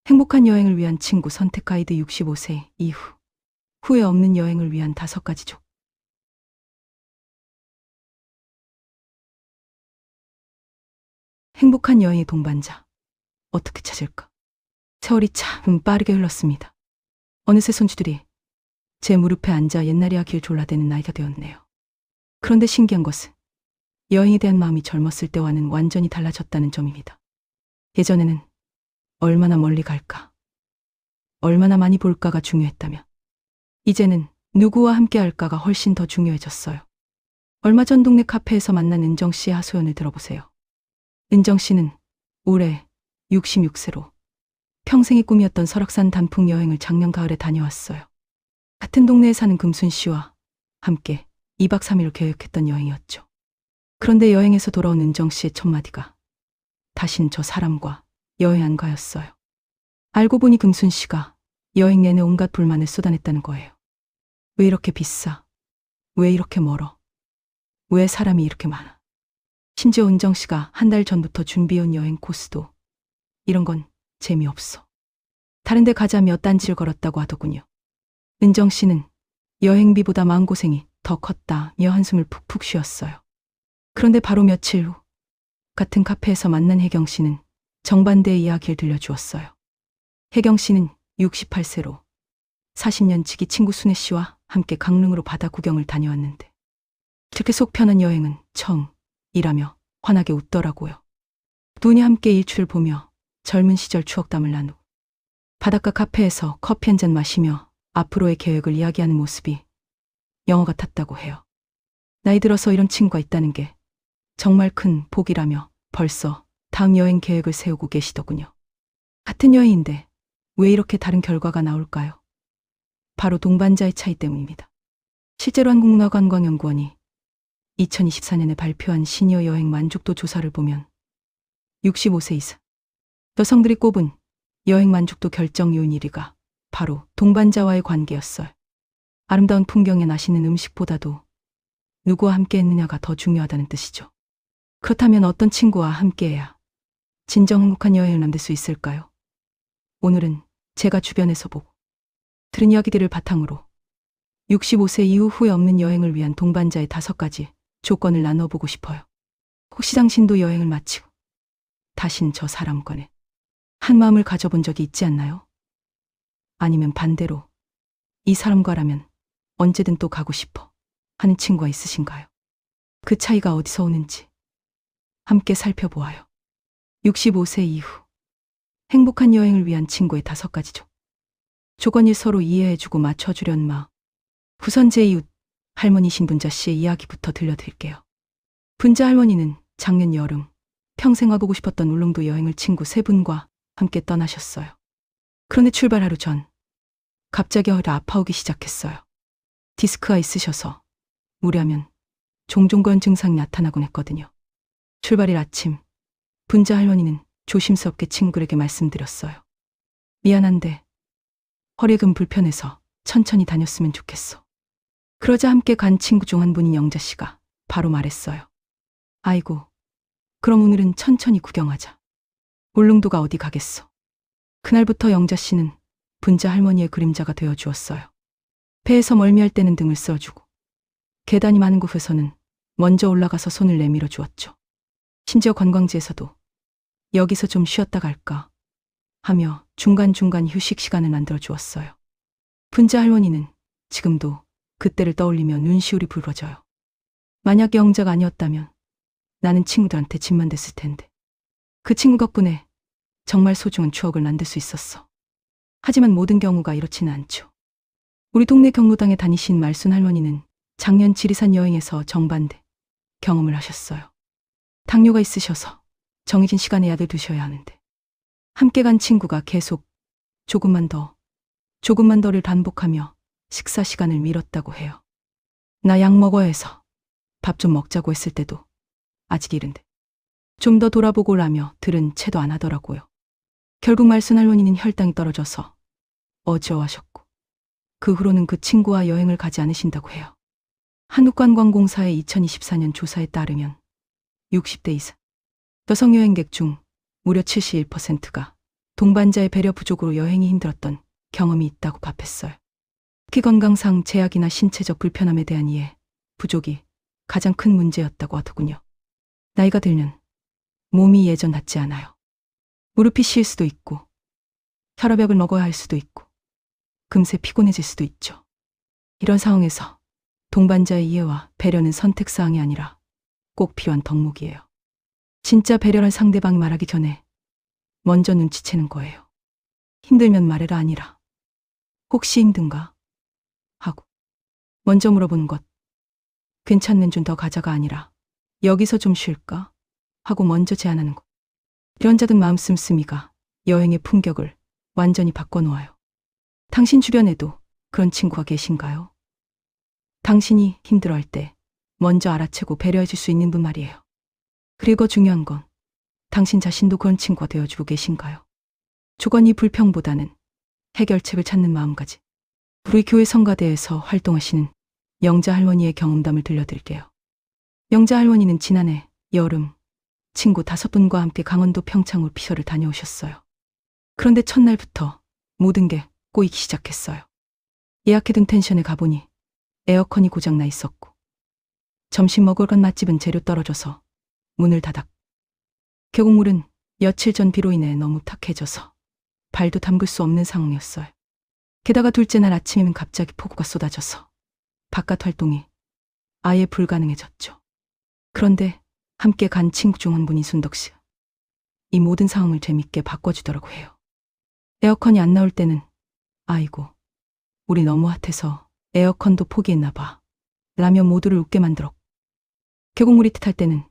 행복한 여행을 위한 친구 선택 가이드 65세 이후 후회 없는 여행을 위한 5가지 족. 행복한 여행의 동반자. 어떻게 찾을까? 세월이 참 빠르게 흘렀습니다. 어느새 손주들이 제 무릎에 앉아 옛날 이야기를 졸라대는 나이가 되었네요. 그런데 신기한 것은 여행에 대한 마음이 젊었을 때와는 완전히 달라졌다는 점입니다. 예전에는 얼마나 멀리 갈까, 얼마나 많이 볼까가 중요했다면 이제는 누구와 함께 할까가 훨씬 더 중요해졌어요. 얼마 전 동네 카페에서 만난 은정 씨의 하소연을 들어보세요. 은정 씨는 올해 66세로 평생의 꿈이었던 설악산 단풍 여행을 작년 가을에 다녀왔어요. 같은 동네에 사는 금순 씨와 함께 2박 3일을 계획했던 여행이었죠. 그런데 여행에서 돌아온 은정 씨의 첫 마디가 다신 저 사람과 여행 안 가였어요. 알고 보니 금순 씨가 여행 내내 온갖 불만을 쏟아냈다는 거예요. 왜 이렇게 비싸? 왜 이렇게 멀어? 왜 사람이 이렇게 많아? 심지어 은정 씨가 한 달 전부터 준비해온 여행 코스도 이런 건 재미없어. 다른 데 가자며 딴지를 걸었다고 하더군요. 은정 씨는 여행비보다 마음고생이 더 컸다며 한숨을 푹푹 쉬었어요. 그런데 바로 며칠 후 같은 카페에서 만난 혜경 씨는 정반대의 이야기를 들려주었어요. 혜경 씨는 68세로 40년 지기 친구 순애 씨와 함께 강릉으로 바다 구경을 다녀왔는데 그렇게 속 편한 여행은 처음이라며 환하게 웃더라고요. 눈이 함께 일출을 보며 젊은 시절 추억담을 나누고 바닷가 카페에서 커피 한 잔 마시며 앞으로의 계획을 이야기하는 모습이 영화 같았다고 해요. 나이 들어서 이런 친구가 있다는 게 정말 큰 복이라며 벌써 다음 여행 계획을 세우고 계시더군요. 같은 여행인데 왜 이렇게 다른 결과가 나올까요? 바로 동반자의 차이 때문입니다. 실제로 한국문화관광연구원이 2024년에 발표한 시니어 여행 만족도 조사를 보면 65세 이상 여성들이 꼽은 여행 만족도 결정 요인 1위가 바로 동반자와의 관계였어요. 아름다운 풍경에 맛있는 음식보다도 누구와 함께 했느냐가 더 중요하다는 뜻이죠. 그렇다면 어떤 친구와 함께해야 진정 행복한 여행을 만들 수 있을까요? 오늘은 제가 주변에서 보고 들은 이야기들을 바탕으로 65세 이후 후회 없는 여행을 위한 동반자의 5가지 조건을 나눠보고 싶어요. 혹시 당신도 여행을 마치고 다신 저 사람과는 한 마음을 가져본 적이 있지 않나요? 아니면 반대로 이 사람과라면 언제든 또 가고 싶어 하는 친구가 있으신가요? 그 차이가 어디서 오는지 함께 살펴보아요. 65세 이후 행복한 여행을 위한 친구의 5가지 조건 1. 서로 이해해주고 맞춰주려는 마음. 우선 제 이웃 할머니신 분자 씨의 이야기부터 들려드릴게요. 분자 할머니는 작년 여름 평생 와보고 싶었던 울릉도 여행을 친구 3분과 함께 떠나셨어요. 그런데 출발 하루 전 갑자기 허리가 아파오기 시작했어요. 디스크가 있으셔서 무리하면 종종 그런 증상이 나타나곤 했거든요. 출발일 아침 분자 할머니는 조심스럽게 친구에게 말씀드렸어요. 미안한데 허리가 좀 불편해서 천천히 다녔으면 좋겠어. 그러자 함께 간 친구 중 한 분인 영자 씨가 바로 말했어요. 아이고, 그럼 오늘은 천천히 구경하자. 울릉도가 어디 가겠어. 그날부터 영자 씨는 분자 할머니의 그림자가 되어 주었어요. 배에서 멀미할 때는 등을 써주고 계단이 많은 곳에서는 먼저 올라가서 손을 내밀어 주었죠. 심지어 관광지에서도 여기서 좀 쉬었다 갈까 하며 중간중간 휴식 시간을 만들어 주었어요. 분자 할머니는 지금도 그때를 떠올리며 눈시울이 붉어져요. 만약 영자가 아니었다면 나는 친구들한테 짐만 됐을 텐데. 그 친구 덕분에 정말 소중한 추억을 만들 수 있었어. 하지만 모든 경우가 이렇지는 않죠. 우리 동네 경로당에 다니신 말순 할머니는 작년 지리산 여행에서 정반대 경험을 하셨어요. 당뇨가 있으셔서 정해진 시간에 약을 드셔야 하는데 함께 간 친구가 계속 조금만 더를 반복하며 식사 시간을 미뤘다고 해요. 나 약 먹어야 해서 밥 좀 먹자고 했을 때도 아직 이른데 좀 더 돌아보고라며 들은 채도 안 하더라고요. 결국 말순 할머니는 혈당이 떨어져서 어지러워하셨고 그 후로는 그 친구와 여행을 가지 않으신다고 해요. 한국관광공사의 2024년 조사에 따르면 60대 이상 여성 여행객 중 무려 71%가 동반자의 배려 부족으로 여행이 힘들었던 경험이 있다고 답했어요. 특히 건강상 제약이나 신체적 불편함에 대한 이해, 부족이 가장 큰 문제였다고 하더군요. 나이가 들면 몸이 예전 같지 않아요. 무릎이 쉴 수도 있고, 혈압약을 먹어야 할 수도 있고, 금세 피곤해질 수도 있죠. 이런 상황에서 동반자의 이해와 배려는 선택사항이 아니라 꼭 필요한 덕목이에요. 진짜 배려란 상대방이 말하기 전에 먼저 눈치채는 거예요. 힘들면 말해라 아니라 혹시 힘든가? 하고 먼저 물어보는 것. 괜찮는 좀 더 가자가 아니라 여기서 좀 쉴까? 하고 먼저 제안하는 것. 이런 작은 마음 씀씀이가 여행의 품격을 완전히 바꿔놓아요. 당신 주변에도 그런 친구가 계신가요? 당신이 힘들어할 때 먼저 알아채고 배려해줄 수 있는 분 말이에요. 그리고 중요한 건 당신 자신도 그런 친구가 되어주고 계신가요? 조건이 불평보다는 해결책을 찾는 마음가짐. 우리 교회 성가대에서 활동하시는 영자 할머니의 경험담을 들려드릴게요. 영자 할머니는 지난해 여름 친구 5분과 함께 강원도 평창으로 피서를 다녀오셨어요. 그런데 첫날부터 모든 게 꼬이기 시작했어요. 예약해둔 펜션에 가보니 에어컨이 고장나 있었고 점심 먹으러 간 맛집은 재료 떨어져서 문을 닫았고 계곡물은 며칠 전 비로 인해 너무 탁해져서 발도 담글 수 없는 상황이었어요. 게다가 둘째 날 아침이면 갑자기 폭우가 쏟아져서 바깥 활동이 아예 불가능해졌죠. 그런데 함께 간 친구 중 한 분이 순덕 씨. 이 모든 상황을 재밌게 바꿔주더라고 해요. 에어컨이 안 나올 때는 아이고 우리 너무 핫해서 에어컨도 포기했나 봐 라며 모두를 웃게 만들었고 계곡물이 뜻할 때는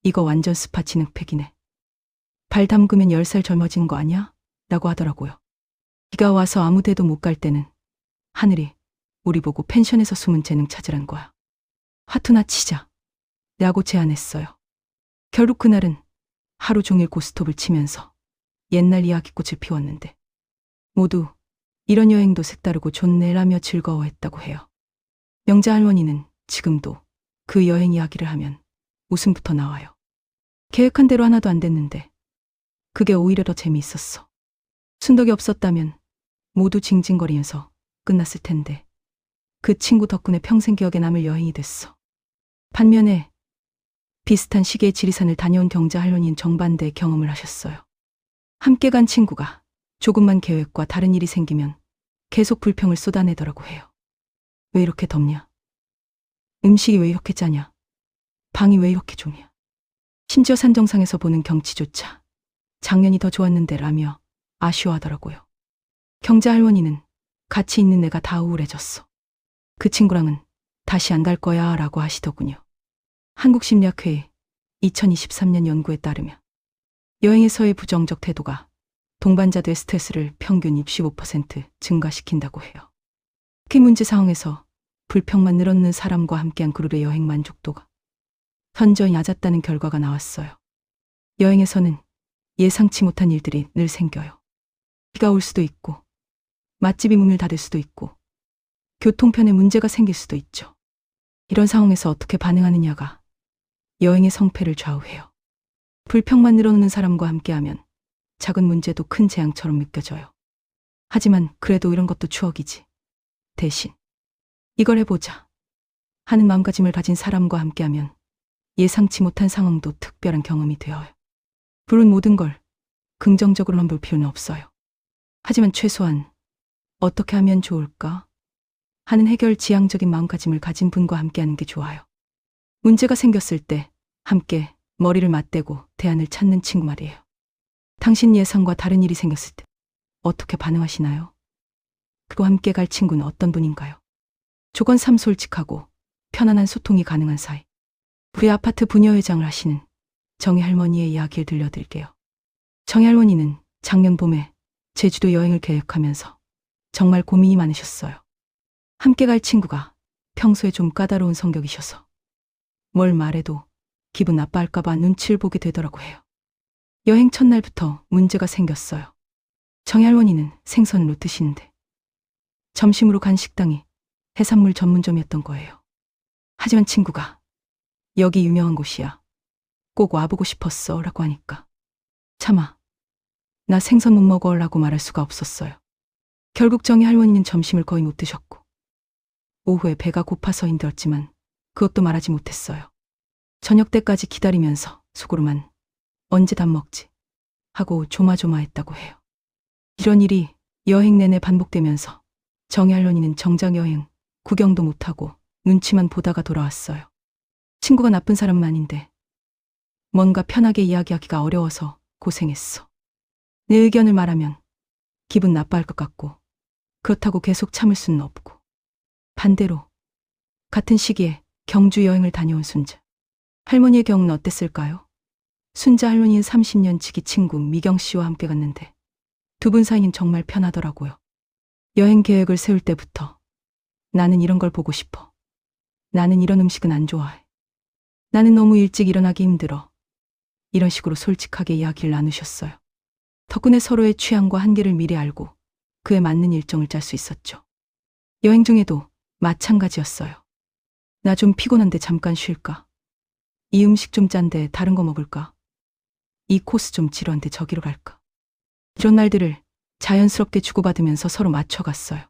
이거 완전 스파 진흙팩이네. 발 담그면 10살 젊어진 거 아니야? 라고 하더라고요. 비가 와서 아무 데도 못 갈 때는 하늘이 우리 보고 펜션에서 숨은 재능 찾으란 거야. 화투나 치자 라고 제안했어요. 결국 그날은 하루 종일 고스톱을 치면서 옛날 이야기꽃을 피웠는데 모두 이런 여행도 색다르고 좋네라며 즐거워했다고 해요. 영자 할머니는 지금도 그 여행 이야기를 하면 웃음부터 나와요. 계획한 대로 하나도 안 됐는데 그게 오히려 더 재미있었어. 순덕이 없었다면 모두 징징거리면서 끝났을 텐데 그 친구 덕분에 평생 기억에 남을 여행이 됐어. 반면에 비슷한 시기에 지리산을 다녀온 경자 할머니는 정반대의 경험을 하셨어요. 함께 간 친구가 조금만 계획과 다른 일이 생기면 계속 불평을 쏟아내더라고 해요. 왜 이렇게 덥냐? 음식이 왜 이렇게 짜냐? 방이 왜 이렇게 좁냐? 심지어 산 정상에서 보는 경치조차 작년이 더 좋았는데 라며 아쉬워하더라고요. 경자 할머니는 같이 있는 내가 다 우울해졌어. 그 친구랑은 다시 안 갈 거야 라고 하시더군요. 한국심리학회의 2023년 연구에 따르면 여행에서의 부정적 태도가 동반자들의 스트레스를 평균 15% 증가시킨다고 해요. 특히 문제 상황에서 불평만 늘어놓는 사람과 함께한 그룹의 여행 만족도가 현저히 낮았다는 결과가 나왔어요. 여행에서는 예상치 못한 일들이 늘 생겨요. 비가 올 수도 있고 맛집이 문을 닫을 수도 있고 교통편에 문제가 생길 수도 있죠. 이런 상황에서 어떻게 반응하느냐가 여행의 성패를 좌우해요. 불평만 늘어놓는 사람과 함께하면 작은 문제도 큰 재앙처럼 느껴져요. 하지만 그래도 이런 것도 추억이지. 대신 이걸 해보자 하는 마음가짐을 가진 사람과 함께하면 예상치 못한 상황도 특별한 경험이 되어요. 물론 모든 걸 긍정적으로만 볼 필요는 없어요. 하지만 최소한 어떻게 하면 좋을까 하는 해결 지향적인 마음가짐을 가진 분과 함께하는 게 좋아요. 문제가 생겼을 때 함께 머리를 맞대고 대안을 찾는 친구 말이에요. 당신 예상과 다른 일이 생겼을 때 어떻게 반응하시나요? 그리고 함께 갈 친구는 어떤 분인가요? 조건 3 솔직하고 편안한 소통이 가능한 사이. 우리 아파트 부녀회장을 하시는 정희 할머니의 이야기를 들려드릴게요. 정희 할머니는 작년 봄에 제주도 여행을 계획하면서 정말 고민이 많으셨어요. 함께 갈 친구가 평소에 좀 까다로운 성격이셔서 뭘 말해도 기분 나빠할까봐 눈치를 보게 되더라고 해요. 여행 첫날부터 문제가 생겼어요. 정희 할머니는 생선을 드시는데 점심으로 간 식당이 해산물 전문점이었던 거예요. 하지만 친구가 여기 유명한 곳이야. 꼭 와보고 싶었어 라고 하니까 차마 나 생선 못 먹어라고 말할 수가 없었어요. 결국 정희 할머니는 점심을 거의 못 드셨고 오후에 배가 고파서 힘들었지만 그것도 말하지 못했어요. 저녁 때까지 기다리면서 속으로만 언제 밥 먹지 하고 조마조마했다고 해요. 이런 일이 여행 내내 반복되면서 정희 할머니는 정작 여행 구경도 못하고 눈치만 보다가 돌아왔어요. 친구가 나쁜 사람은 아닌데 뭔가 편하게 이야기하기가 어려워서 고생했어. 내 의견을 말하면 기분 나빠할 것 같고 그렇다고 계속 참을 수는 없고 반대로 같은 시기에 경주 여행을 다녀온 순자 할머니의 경우는 어땠을까요? 순자 할머니는 30년 지기 친구 미경 씨와 함께 갔는데 두 분 사이는 정말 편하더라고요. 여행 계획을 세울 때부터 나는 이런 걸 보고 싶어. 나는 이런 음식은 안 좋아해. 나는 너무 일찍 일어나기 힘들어. 이런 식으로 솔직하게 이야기를 나누셨어요. 덕분에 서로의 취향과 한계를 미리 알고 그에 맞는 일정을 짤 수 있었죠. 여행 중에도 마찬가지였어요. 나 좀 피곤한데 잠깐 쉴까? 이 음식 좀 짠데 다른 거 먹을까? 이 코스 좀 지루한데 저기로 갈까? 이런 날들을 자연스럽게 주고받으면서 서로 맞춰갔어요.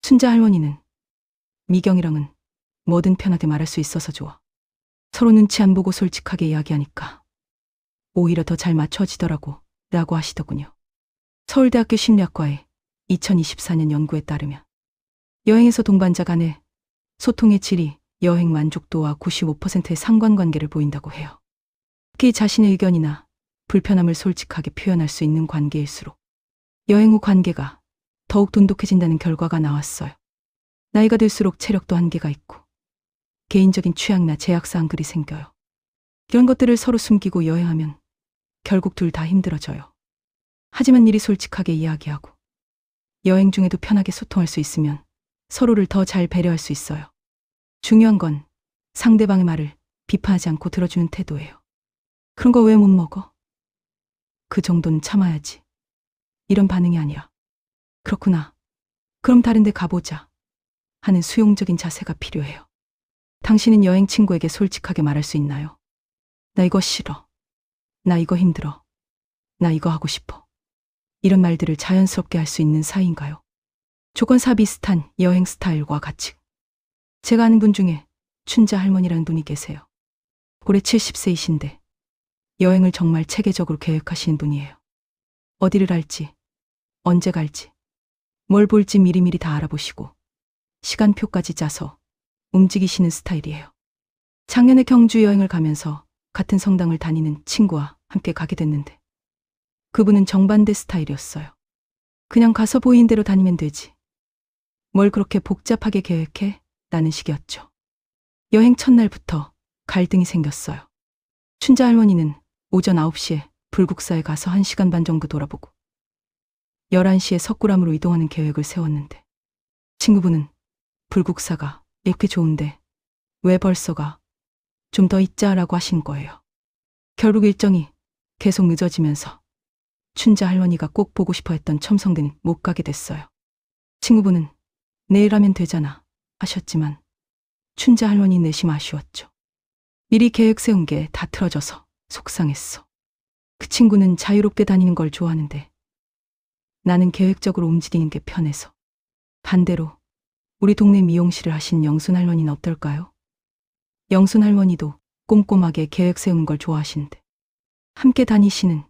순자 할머니는 미경이랑은 뭐든 편하게 말할 수 있어서 좋아. 서로 눈치 안 보고 솔직하게 이야기하니까 오히려 더 잘 맞춰지더라고 라고 하시더군요. 서울대학교 심리학과의 2024년 연구에 따르면 여행에서 동반자 간의 소통의 질이 여행 만족도와 95%의 상관관계를 보인다고 해요. 특히 자신의 의견이나 불편함을 솔직하게 표현할 수 있는 관계일수록 여행 후 관계가 더욱 돈독해진다는 결과가 나왔어요. 나이가 들수록 체력도 한계가 있고 개인적인 취향이나 제약사항들이 생겨요. 이런 것들을 서로 숨기고 여행하면 결국 둘 다 힘들어져요. 하지만 미리 솔직하게 이야기하고 여행 중에도 편하게 소통할 수 있으면 서로를 더 잘 배려할 수 있어요. 중요한 건 상대방의 말을 비판하지 않고 들어주는 태도예요. 그런 거 왜 못 먹어? 그 정도는 참아야지. 이런 반응이 아니라 그렇구나. 그럼 다른 데 가보자. 하는 수용적인 자세가 필요해요. 당신은 여행 친구에게 솔직하게 말할 수 있나요? 나 이거 싫어. 나 이거 힘들어. 나 이거 하고 싶어. 이런 말들을 자연스럽게 할 수 있는 사이인가요? 조건사 비슷한 여행 스타일과 가치. 제가 아는 분 중에 춘자 할머니라는 분이 계세요. 올해 70세이신데 여행을 정말 체계적으로 계획하시는 분이에요. 어디를 갈지, 언제 갈지, 뭘 볼지 미리미리 다 알아보시고 시간표까지 짜서 움직이시는 스타일이에요. 작년에 경주 여행을 가면서 같은 성당을 다니는 친구와 함께 가게 됐는데 그분은 정반대 스타일이었어요. 그냥 가서 보이는 대로 다니면 되지. 뭘 그렇게 복잡하게 계획해? 라는 식이었죠. 여행 첫날부터 갈등이 생겼어요. 춘자 할머니는 오전 9시에 불국사에 가서 1시간 반 정도 돌아보고 11시에 석굴암으로 이동하는 계획을 세웠는데 친구분은 불국사가 이렇게 좋은데 왜 벌써 가? 좀 더 있자라고 하신 거예요. 결국 일정이 계속 늦어지면서 춘자 할머니가 꼭 보고 싶어 했던 첨성대는 못 가게 됐어요. 친구분은 내일 하면 되잖아 하셨지만 춘자 할머니 내심 아쉬웠죠. 미리 계획 세운 게 다 틀어져서 속상했어. 그 친구는 자유롭게 다니는 걸 좋아하는데 나는 계획적으로 움직이는 게 편해서. 반대로 우리 동네 미용실을 하신 영순 할머니는 어떨까요? 영순 할머니도 꼼꼼하게 계획 세우는 걸 좋아하시는데 함께 다니시는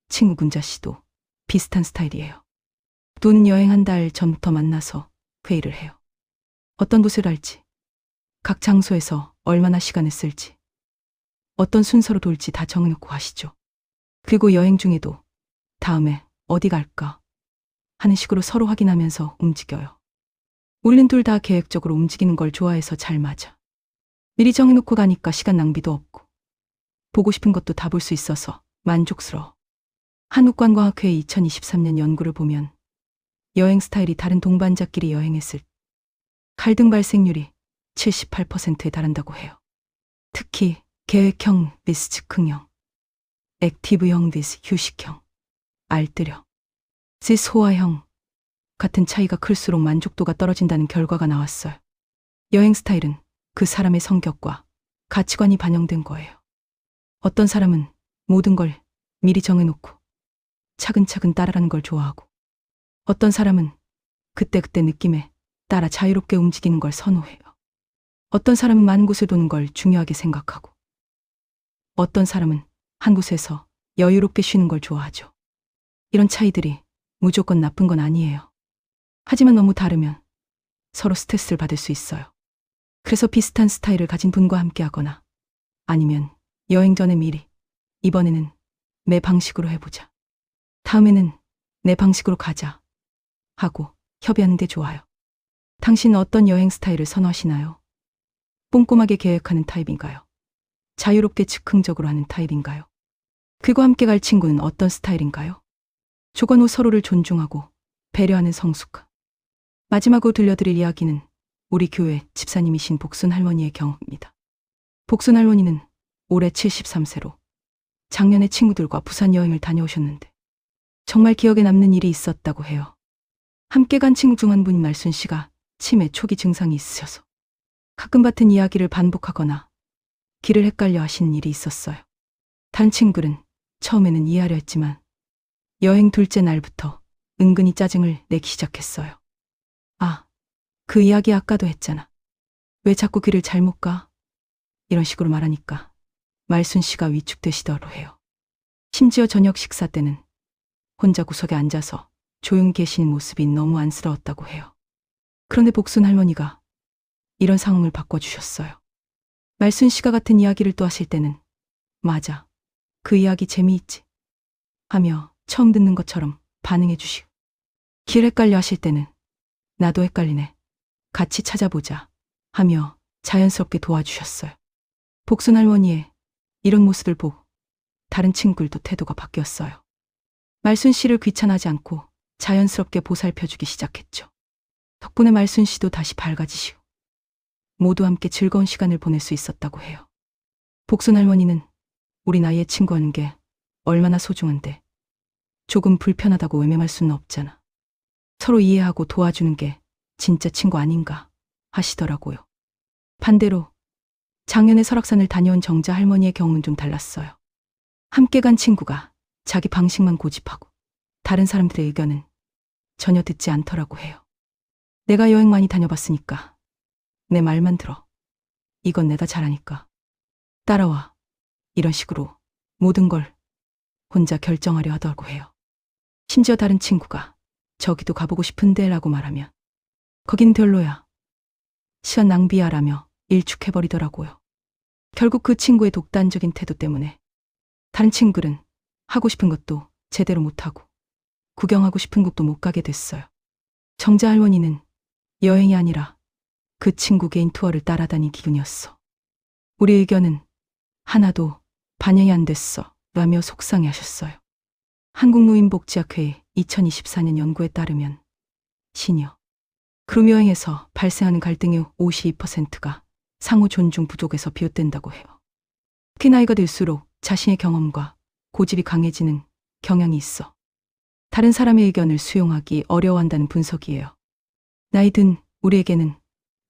친구 문자 씨도 비슷한 스타일이에요. 두 여행 한 달 전부터 만나서 회의를 해요. 어떤 곳을 갈지, 각 장소에서 얼마나 시간을 쓸지, 어떤 순서로 돌지 다 정해놓고 하시죠. 그리고 여행 중에도 다음에 어디 갈까 하는 식으로 서로 확인하면서 움직여요. 우리는 둘 다 계획적으로 움직이는 걸 좋아해서 잘 맞아. 미리 정해놓고 가니까 시간 낭비도 없고 보고 싶은 것도 다 볼 수 있어서 만족스러워. 한국관광학회의 2023년 연구를 보면 여행 스타일이 다른 동반자끼리 여행했을 갈등 발생률이 78%에 달한다고 해요. 특히 계획형 vs 즉흥형, 액티브형 vs 휴식형, 알뜰형, vs 소화형 같은 차이가 클수록 만족도가 떨어진다는 결과가 나왔어요. 여행 스타일은 그 사람의 성격과 가치관이 반영된 거예요. 어떤 사람은 모든 걸 미리 정해놓고 차근차근 따라가는 걸 좋아하고, 어떤 사람은 그때그때 느낌에 따라 자유롭게 움직이는 걸 선호해요. 어떤 사람은 많은 곳을 도는 걸 중요하게 생각하고, 어떤 사람은 한 곳에서 여유롭게 쉬는 걸 좋아하죠. 이런 차이들이 무조건 나쁜 건 아니에요. 하지만 너무 다르면 서로 스트레스를 받을 수 있어요. 그래서 비슷한 스타일을 가진 분과 함께 하거나, 아니면 여행 전에 미리 이번에는 내 방식으로 해보자, 다음에는 내 방식으로 가자 하고 협의하는 게 좋아요. 당신은 어떤 여행 스타일을 선호하시나요? 꼼꼼하게 계획하는 타입인가요? 자유롭게 즉흥적으로 하는 타입인가요? 그와 함께 갈 친구는 어떤 스타일인가요? 조건 후 서로를 존중하고 배려하는 성숙함. 마지막으로 들려드릴 이야기는 우리 교회 집사님이신 복순 할머니의 경우입니다. 복순 할머니는 올해 73세로 작년에 친구들과 부산 여행을 다녀오셨는데 정말 기억에 남는 일이 있었다고 해요. 함께 간 친구 중 한 분인 말순 씨가 치매 초기 증상이 있으셔서 가끔 같은 이야기를 반복하거나 길을 헷갈려 하시는 일이 있었어요. 다른 친구들은 처음에는 이해하려 했지만 여행 둘째 날부터 은근히 짜증을 내기 시작했어요. 아, 그 이야기 아까도 했잖아. 왜 자꾸 길을 잘못 가? 이런 식으로 말하니까 말순 씨가 위축되시더라고 해요. 심지어 저녁 식사 때는 혼자 구석에 앉아서 조용히 계시는 모습이 너무 안쓰러웠다고 해요. 그런데 복순 할머니가 이런 상황을 바꿔주셨어요. 말순 씨가 같은 이야기를 또 하실 때는 맞아, 그 이야기 재미있지 하며 처음 듣는 것처럼 반응해 주시고, 길 헷갈려 하실 때는 나도 헷갈리네, 같이 찾아보자 하며 자연스럽게 도와주셨어요. 복순 할머니의 이런 모습을 보고 다른 친구들도 태도가 바뀌었어요. 말순 씨를 귀찮아하지 않고 자연스럽게 보살펴주기 시작했죠. 덕분에 말순 씨도 다시 밝아지시고 모두 함께 즐거운 시간을 보낼 수 있었다고 해요. 복순 할머니는 우리 나이에 친구하는 게 얼마나 소중한데 조금 불편하다고 외면할 수는 없잖아. 서로 이해하고 도와주는 게 진짜 친구 아닌가 하시더라고요. 반대로 작년에 설악산을 다녀온 정자 할머니의 경우는 좀 달랐어요. 함께 간 친구가 자기 방식만 고집하고 다른 사람들의 의견은 전혀 듣지 않더라고 해요. 내가 여행 많이 다녀봤으니까 내 말만 들어. 이건 내가 잘하니까 따라와. 이런 식으로 모든 걸 혼자 결정하려 하더라고 해요. 심지어 다른 친구가 저기도 가보고 싶은데 라고 말하면 거긴 별로야, 시간 낭비야 라며 일축해버리더라고요. 결국 그 친구의 독단적인 태도 때문에 다른 친구들은 하고 싶은 것도 제대로 못하고 구경하고 싶은 곳도 못 가게 됐어요. 정자 할머니는 여행이 아니라 그 친구 개인 투어를 따라다닌 기분이었어. 우리 의견은 하나도 반영이 안 됐어 라며 속상해하셨어요. 한국노인복지학회의 2024년 연구에 따르면 시니어 그룹 여행에서 발생하는 갈등의 52%가 상호 존중 부족에서 비롯된다고 해요. 특히 나이가 들수록 자신의 경험과 고집이 강해지는 경향이 있어 다른 사람의 의견을 수용하기 어려워한다는 분석이에요. 나이 든 우리에게는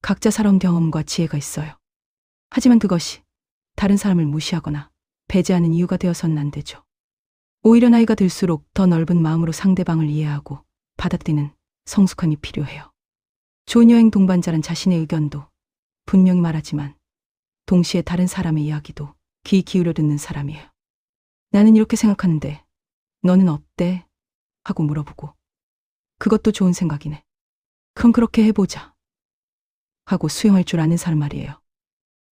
각자 살아온 경험과 지혜가 있어요. 하지만 그것이 다른 사람을 무시하거나 배제하는 이유가 되어서는 안 되죠. 오히려 나이가 들수록 더 넓은 마음으로 상대방을 이해하고 받아들이는 성숙함이 필요해요. 좋은 여행 동반자란 자신의 의견도 분명히 말하지만 동시에 다른 사람의 이야기도 귀 기울여 듣는 사람이에요. 나는 이렇게 생각하는데 너는 어때? 하고 물어보고 그것도 좋은 생각이네, 그럼 그렇게 해보자 하고 수용할 줄 아는 사람 말이에요.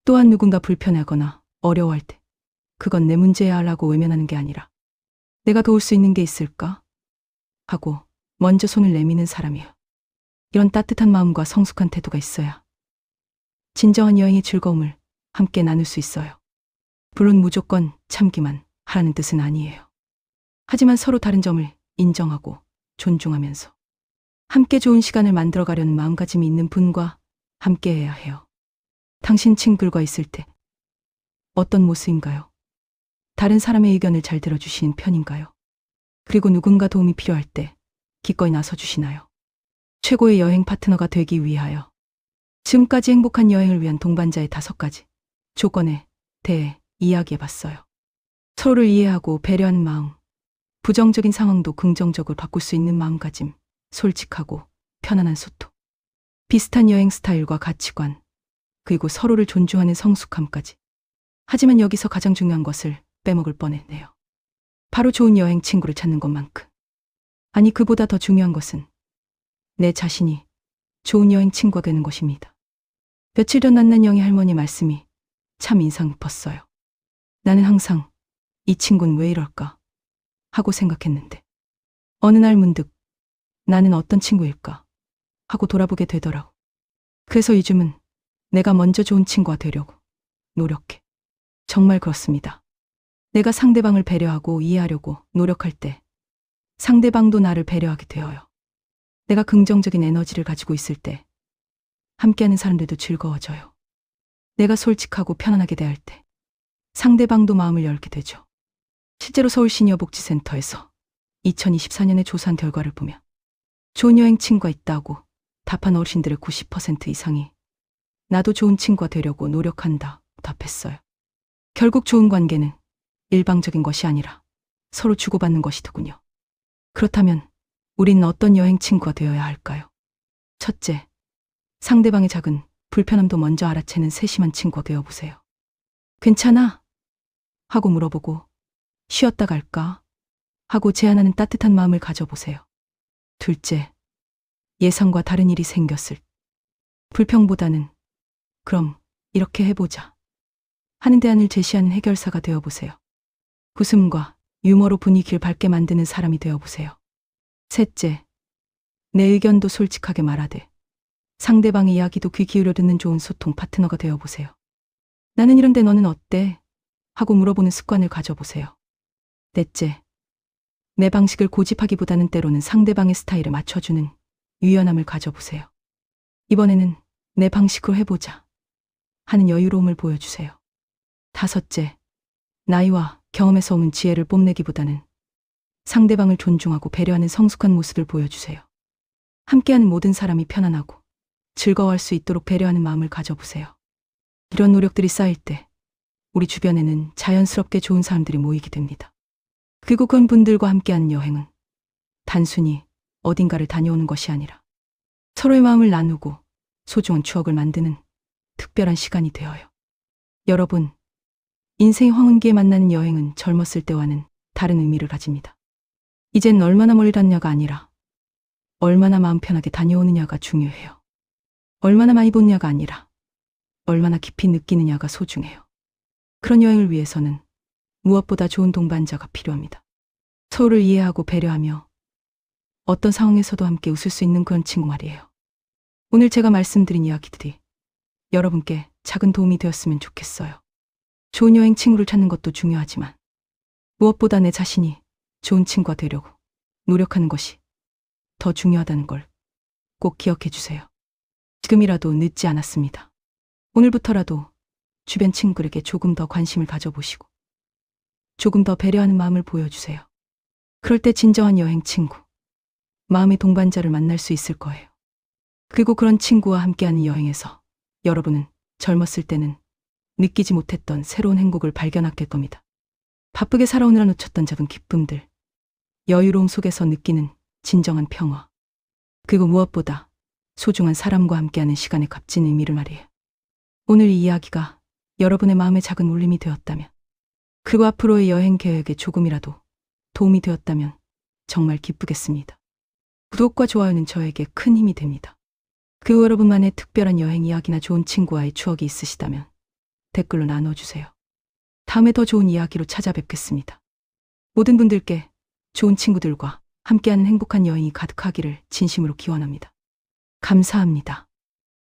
또한 누군가 불편해하거나 어려워할 때 그건 내 문제야 라고 외면하는 게 아니라 내가 도울 수 있는 게 있을까? 하고 먼저 손을 내미는 사람이에요. 이런 따뜻한 마음과 성숙한 태도가 있어야 진정한 여행의 즐거움을 함께 나눌 수 있어요. 물론 무조건 참기만 하라는 뜻은 아니에요. 하지만 서로 다른 점을 인정하고 존중하면서 함께 좋은 시간을 만들어가려는 마음가짐이 있는 분과 함께해야 해요. 당신 친구들과 있을 때 어떤 모습인가요? 다른 사람의 의견을 잘 들어주시는 편인가요? 그리고 누군가 도움이 필요할 때 기꺼이 나서주시나요? 최고의 여행 파트너가 되기 위하여 지금까지 행복한 여행을 위한 동반자의 5가지 조건에 대해 이야기해봤어요. 서로를 이해하고 배려하는 마음, 부정적인 상황도 긍정적으로 바꿀 수 있는 마음가짐, 솔직하고 편안한 소통, 비슷한 여행 스타일과 가치관, 그리고 서로를 존중하는 성숙함까지. 하지만 여기서 가장 중요한 것을 빼먹을 뻔했네요. 바로 좋은 여행 친구를 찾는 것만큼. 아니, 그보다 더 중요한 것은 내 자신이 좋은 여행 친구가 되는 것입니다. 며칠 전 만난 영희 할머니 말씀이 참 인상 깊었어요. 나는 항상 이 친구는 왜 이럴까 하고 생각했는데 어느 날 문득 나는 어떤 친구일까 하고 돌아보게 되더라고. 그래서 요즘은 내가 먼저 좋은 친구가 되려고 노력해. 정말 그렇습니다. 내가 상대방을 배려하고 이해하려고 노력할 때 상대방도 나를 배려하게 되어요. 내가 긍정적인 에너지를 가지고 있을 때 함께하는 사람들도 즐거워져요. 내가 솔직하고 편안하게 대할 때 상대방도 마음을 열게 되죠. 실제로 서울시니어복지센터에서 2024년에 조사한 결과를 보면 좋은 여행 친구가 있다고 답한 어르신들의 90% 이상이 나도 좋은 친구가 되려고 노력한다 답했어요. 결국 좋은 관계는 일방적인 것이 아니라 서로 주고받는 것이더군요. 그렇다면 우리는 어떤 여행 친구가 되어야 할까요? 첫째, 상대방의 작은 불편함도 먼저 알아채는 세심한 친구가 되어보세요. 괜찮아? 하고 물어보고 쉬었다 갈까? 하고 제안하는 따뜻한 마음을 가져보세요. 둘째, 예상과 다른 일이 생겼을 불평보다는 그럼 이렇게 해보자 하는 대안을 제시하는 해결사가 되어보세요. 웃음과 유머로 분위기를 밝게 만드는 사람이 되어보세요. 셋째, 내 의견도 솔직하게 말하되 상대방의 이야기도 귀 기울여 듣는 좋은 소통 파트너가 되어보세요. 나는 이런데 너는 어때? 하고 물어보는 습관을 가져보세요. 넷째, 내 방식을 고집하기보다는 때로는 상대방의 스타일에 맞춰주는 유연함을 가져보세요. 이번에는 내 방식으로 해보자 하는 여유로움을 보여주세요. 다섯째, 나이와 경험에서 오는 지혜를 뽐내기보다는 상대방을 존중하고 배려하는 성숙한 모습을 보여주세요. 함께하는 모든 사람이 편안하고 즐거워할 수 있도록 배려하는 마음을 가져보세요. 이런 노력들이 쌓일 때 우리 주변에는 자연스럽게 좋은 사람들이 모이게 됩니다. 그리고 그런 분들과 함께하는 여행은 단순히 어딘가를 다녀오는 것이 아니라 서로의 마음을 나누고 소중한 추억을 만드는 특별한 시간이 되어요. 여러분, 인생의 황혼기에 만나는 여행은 젊었을 때와는 다른 의미를 가집니다. 이젠 얼마나 멀리 갔냐가 아니라 얼마나 마음 편하게 다녀오느냐가 중요해요. 얼마나 많이 본냐가 아니라 얼마나 깊이 느끼느냐가 소중해요. 그런 여행을 위해서는 무엇보다 좋은 동반자가 필요합니다. 서로를 이해하고 배려하며 어떤 상황에서도 함께 웃을 수 있는 그런 친구 말이에요. 오늘 제가 말씀드린 이야기들이 여러분께 작은 도움이 되었으면 좋겠어요. 좋은 여행 친구를 찾는 것도 중요하지만 무엇보다 내 자신이 좋은 친구가 되려고 노력하는 것이 더 중요하다는 걸 꼭 기억해 주세요. 지금이라도 늦지 않았습니다. 오늘부터라도 주변 친구에게 조금 더 관심을 가져보시고 조금 더 배려하는 마음을 보여주세요. 그럴 때 진정한 여행 친구, 마음의 동반자를 만날 수 있을 거예요. 그리고 그런 친구와 함께하는 여행에서 여러분은 젊었을 때는 느끼지 못했던 새로운 행복을 발견하게 될 겁니다. 바쁘게 살아오느라 놓쳤던 작은 기쁨들, 여유로움 속에서 느끼는 진정한 평화, 그리고 무엇보다 소중한 사람과 함께하는 시간의 값진 의미를 말이에요. 오늘 이 이야기가 여러분의 마음에 작은 울림이 되었다면, 그리고 앞으로의 여행 계획에 조금이라도 도움이 되었다면 정말 기쁘겠습니다. 구독과 좋아요는 저에게 큰 힘이 됩니다. 그리고 여러분만의 특별한 여행 이야기나 좋은 친구와의 추억이 있으시다면 댓글로 나눠주세요. 다음에 더 좋은 이야기로 찾아뵙겠습니다. 모든 분들께 좋은 친구들과 함께하는 행복한 여행이 가득하기를 진심으로 기원합니다. 감사합니다.